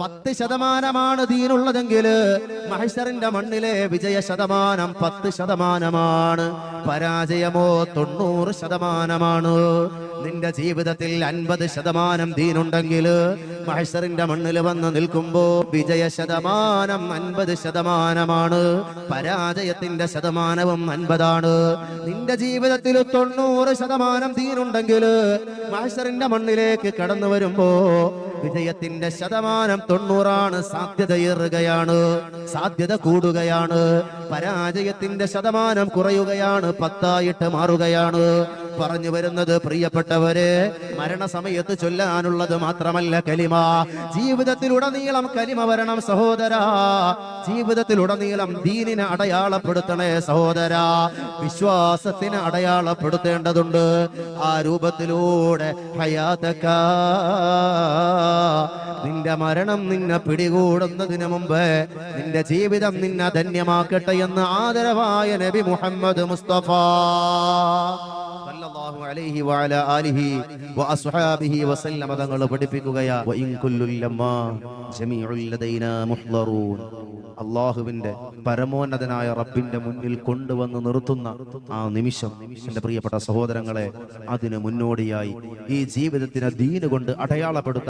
10% ദീനുള്ളതെങ്കിൽ മഹ്ശറിന്റെ മണ്ണിലെ വിജയ ശതമാനം 10%. പരാജയമോ 90%. നിന്റെ ജീവിതത്തിൽ 50% ദീനുണ്ടെങ്കിൽ മഹ്ശറിന്റെ മണ്ണിൽ വന്ന് നിൽക്കുമ്പോ വിജയ ശതമാനം 50%. പരാജയത്തിന്റെ ശതമാനവും 50. നിന്റെ ജീവിതത്തിൽ 90% ദീനുണ്ടെങ്കിൽ മഹ്ശറിന്റെ മണ്ണിലേക്ക് കടന്നു വരുമ്പോ വിജയത്തിന്റെ ശതമാനം 90. സാധ്യതയേറുകയാണ്, സാധ്യത കൂടുകയാണ്. പരാജയത്തിന്റെ ശതമാനം കുറയുകയാണ്, 10 മാറുകയാണ്. പറഞ്ഞു വരുന്നത് പ്രിയപ്പെട്ടവരെ, മരണസമയത്ത് ചൊല്ലാനുള്ളത് മാത്രമല്ല കലിമ, ജീവിതത്തിലുടനീളം കലിമ വരണം സഹോദരാ. ജീവിതത്തിലുടനീളം ദീനിനെ അടയാളപ്പെടുത്തണേ സഹോദരാ. വിശ്വാസത്തിന് അടയാളപ്പെടുത്തേണ്ടതുണ്ട്. ആ രൂപത്തിലൂടെ ഹയാതക, നിന്റെ മരണം നിന്നെ പിടികൂടുന്നതിന് മുമ്പ് നിന്റെ ജീവിതം നിന്നെ ധന്യമാക്കട്ടെ എന്ന് ആദരവായ നബി മുഹമ്മദ് മുസ്തഫ സല്ലല്ലാഹു അലൈഹി വഅലാ ആലിഹി വഅസ്ഹാബിഹി വസല്ലമ തങ്ങൾ പഠിപ്പിക്കുകയാ, വഇൻ കുല്ലുൽ ലമ്മാ ജമീഉൽ ലദൈനാ മുഹ്ളറൂൻ. അല്ലാഹുവിന്റെ പരമോന്നതനായ റബ്ബിന്റെ മുന്നിൽ കൊണ്ടുവന്ന് നിർത്തുന്ന ആ നിമിഷം, എന്റെ പ്രിയപ്പെട്ട സഹോദരങ്ങളെ, അതിന് മുന്നോടിയായി ഈ ജീവിതത്തിനെ ദീന് കൊണ്ട് അടയാളപ്പെടുത്താൻ